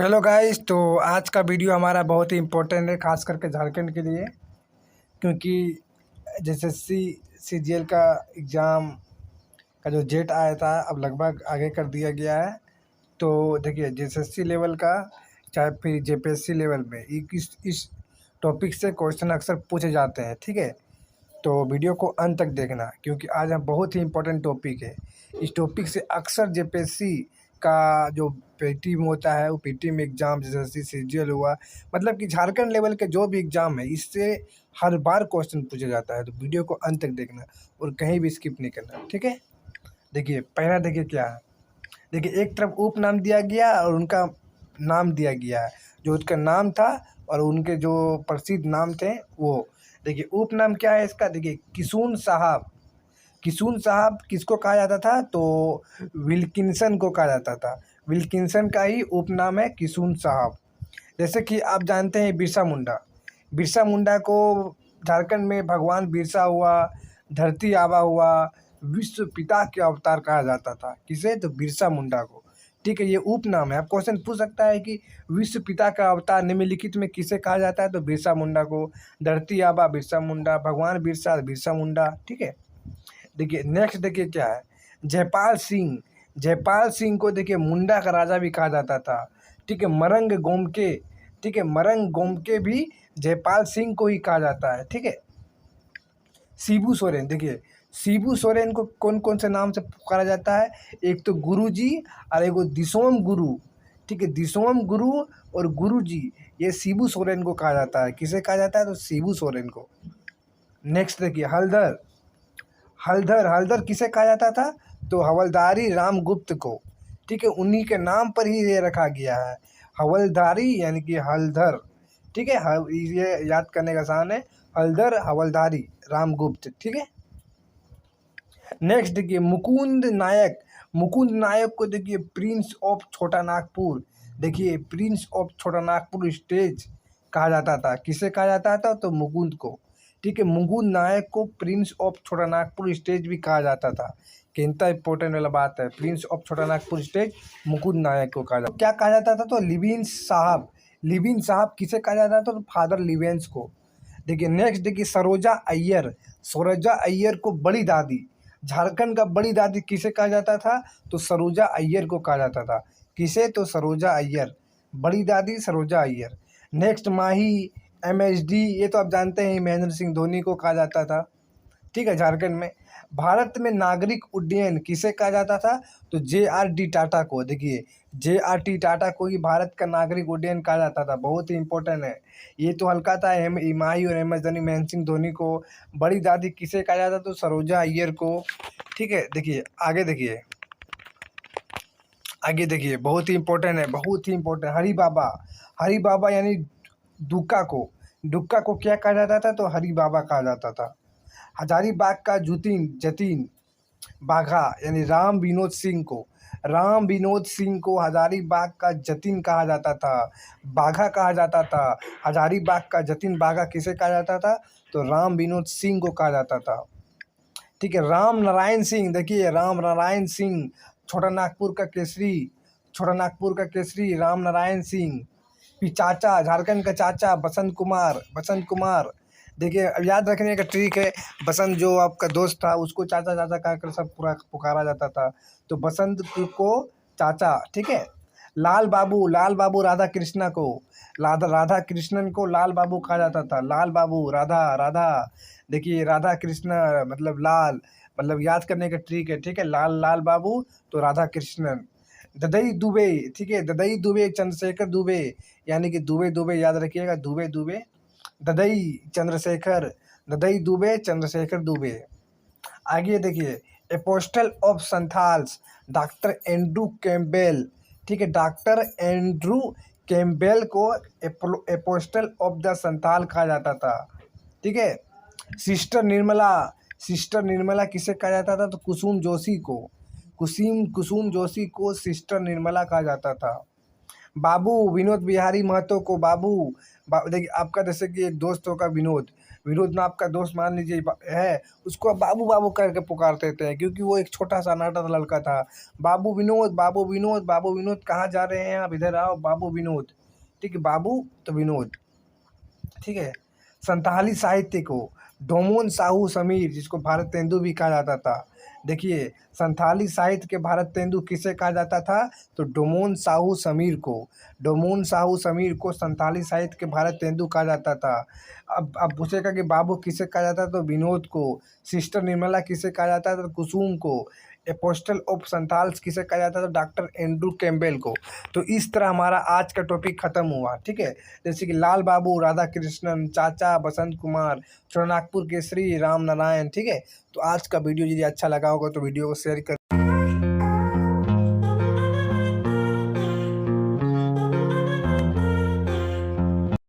Hello guys. तो आज का वीडियो हमारा बहुत ही इम्पोर्टेंट है, खास करके झारखंड के लिए, क्योंकि एसएससी सीजीएल का एग्ज़ाम का जो डेट आया था अब लगभग आगे कर दिया गया है। तो देखिए, एसएससी लेवल का चाहे फिर जेपीएससी लेवल में इस टॉपिक से क्वेश्चन अक्सर पूछे जाते हैं। ठीक है, तो वीडियो को अंत तक देखना, क्योंकि आज हम बहुत ही इम्पोर्टेंट टॉपिक है। इस टॉपिक से अक्सर जेपीएससी का जो पीटी में होता है, वो पीटी में एग्ज़ाम जैसे सीजीएल हुआ, मतलब कि झारखंड लेवल के जो भी एग्ज़ाम है, इससे हर बार क्वेश्चन पूछा जाता है। तो वीडियो को अंत तक देखना और कहीं भी स्किप नहीं करना। ठीक है, देखिए पहला देखिए क्या है। देखिए, एक तरफ उपनाम दिया गया और उनका नाम दिया गया है, जो उसका नाम था और उनके जो प्रसिद्ध नाम थे वो। देखिए उपनाम क्या है इसका। देखिए किशुन साहब। किशुन साहब किसको कहा जाता था? तो विल्किंसन को कहा जाता था। विल्किंसन का ही उपनाम है किशुन साहब। जैसे कि आप जानते हैं बिरसा मुंडा। बिरसा मुंडा को झारखंड में भगवान बिरसा हुआ, धरती आबा हुआ, विश्व पिता के अवतार कहा जाता था। किसे? तो बिरसा मुंडा को। ठीक है, ये उपनाम है। आप क्वेश्चन पूछ सकता है कि विश्व पिता का अवतार निम्नलिखित में किसे कहा जाता है? तो बिरसा मुंडा को। धरती आबा बिरसा मुंडा, भगवान बिरसा बिरसा मुंडा। ठीक है, देखिए नेक्स्ट देखिए क्या है। जयपाल सिंह। जयपाल सिंह को देखिए मुंडा का राजा भी कहा जाता था। ठीक है, मरंग गोमके। ठीक है, मरंग गोमके भी जयपाल सिंह को ही कहा जाता है। ठीक है, शिबू सोरेन। देखिए शिबू सोरेन को कौन कौन से नाम से पुकारा जाता है? एक तो गुरुजी और एक दिसोम गुरु। ठीक है, दिसोम गुरु और गुरुजी, ये शिबू सोरेन को कहा जाता है। किसे कहा जाता है? तो शिबू सोरेन को। नेक्स्ट देखिए हलधर। हलधर। हलधर किसे कहा जाता था? तो हवलदारी रामगुप्त को। ठीक है, उन्हीं के नाम पर ही ये रखा गया है, हवलदारी यानी कि हलधर। ठीक है, ये याद करने का आसान है, हलधर हवलदारी रामगुप्त। ठीक है, नेक्स्ट देखिए मुकुंद नायक। मुकुंद नायक को देखिए प्रिंस ऑफ छोटा नागपुर। देखिए प्रिंस ऑफ छोटा नागपुर स्टेज कहा जाता था। किसे कहा जाता था? तो मुकुंद को। ठीक है, मुकुंद नायक को प्रिंस ऑफ छोटा नागपुर स्टेज भी कहा जाता था। कितना इंपॉर्टेंट वाला बात है, प्रिंस ऑफ छोटा नागपुर स्टेज मुकुंद नायक को कहा जाता। क्या कहा जाता था? तो लिविन साहब। लिविन साहब किसे कहा जाता था? तो फादर लिवेंस को। देखिए नेक्स्ट देखिए सरोजा अय्यर। सरोजा अय्यर को बड़ी दादी, झारखंड का बड़ी दादी किसे कहा जाता था? तो सरोजा अय्यर को कहा जाता था। किसे? तो सरोजा अय्यर, बड़ी दादी सरोजा अय्यर। नेक्स्ट माही, एमएसडी, ये तो आप जानते हैं महेंद्र सिंह धोनी को कहा जाता था। ठीक है, झारखंड में। भारत में नागरिक उड्डयन किसे कहा जाता था? तो जेआरडी टाटा को। देखिए जेआरडी टाटा को ही भारत का नागरिक उड्डयन कहा जाता था। बहुत ही इंपॉर्टेंट है, ये तो हल्का था। माही और एम एस धोनी, महेंद्र सिंह धोनी को। बड़ी दादी किसे कहा जाता? तो सरोजा अय्यर को। ठीक है, देखिए आगे देखिए। आगे देखिए बहुत ही इंपॉर्टेंट है, बहुत ही इंपॉर्टेंट। हरी बाबा। हरी बाबा यानी दुक्का को। दुक्का को क्या कहा जाता था? तो हरी बाबा कहा जाता था। हजारीबाग का जतीन बाघा यानी राम विनोद सिंह को। राम विनोद सिंह को हजारीबाग का जतीन कहा जाता था, बाघा कहा जाता था। हजारीबाग का जतीन बाघा किसे कहा जाता था? तो राम विनोद सिंह को कहा जाता था। ठीक है, राम नारायण सिंह। देखिए राम नारायण सिंह, छोटा नागपुर का केसरी। छोटा नागपुर का केसरी राम नारायण सिंह। फिर चाचा, झारखंड का चाचा बसंत कुमार। बसंत कुमार। देखिए अब याद रखने का ट्रिक है, बसंत जो आपका दोस्त था उसको चाचा चाचा कहकर सब पूरा पुकारा जाता था, तो बसंत को चाचा। ठीक है, लाल बाबू। लाल बाबू राधा कृष्णा को। राधा कृष्णन को लाल बाबू कहा जाता था। लाल बाबू, राधा राधा। देखिए राधा कृष्ण मतलब लाल, मतलब याद करने का ट्रिक है। ठीक है, लाल लाल बाबू तो राधा कृष्णन। ददई दुबे। ठीक है, ददई दुबे चंद्रशेखर दुबे, यानी कि दुबे दुबे याद रखिएगा, दुबे दुबे। ददई चंद्रशेखर, ददई दुबे चंद्रशेखर दुबे। आगे देखिए apostle of Santhals, doctor Andrew Campbell. ठीक है, डॉक्टर एंड्रू कैम्पबेल को एपोस्टल ऑफ द संथाल कहा जाता था। ठीक है, सिस्टर निर्मला। सिस्टर निर्मला किसे कहा जाता था? तो कुसुम जोशी को। कुसुम जोशी को सिस्टर निर्मला कहा जाता था। बाबू विनोद बिहारी महतो को बाबू। देखिए आपका जैसे कि एक दोस्त होगा विनोद, विनोद नाम का दोस्त मान लीजिए है, उसको अब बाबू बाबू करके पुकारते थे, क्योंकि वो एक छोटा सा नाटा लड़का था। बाबू विनोद, बाबू विनोद, बाबू विनोद, कहाँ जा रहे हैं आप, इधर आओ बाबू विनोद। ठीक है, बाबू तो विनोद। ठीक है। संताली साहित्य को डोमोन साहू समीर, जिसको भारत तेंदु भी कहा जाता था। देखिए, संथाली साहित्य के भारत तेंदु किसे कहा जाता था, तो डोमोन साहू समीर को। डोमोन साहू समीर को संथाली साहित्य के भारत तेंदु कहा जाता था। अब पूछेगा कि बाबू किसे कहा जाता, तो विनोद को। सिस्टर निर्मला किसे कहा जाता था, तो कुसुम को। एपोस्टल ऑफ संथाल्स किसे कहा जाता था, तो डॉक्टर एंड्रू कैम्पबेल को। तो इस तरह हमारा आज का टॉपिक खत्म हुआ। ठीक है, जैसे कि लाल बाबू, राधा कृष्णन, चाचा बसंत कुमार, छोटा नागपुर केसरी, राम नारायण। ठीक है, तो आज का वीडियो यदि अच्छा लगा होगा तो वीडियो को शेयर कर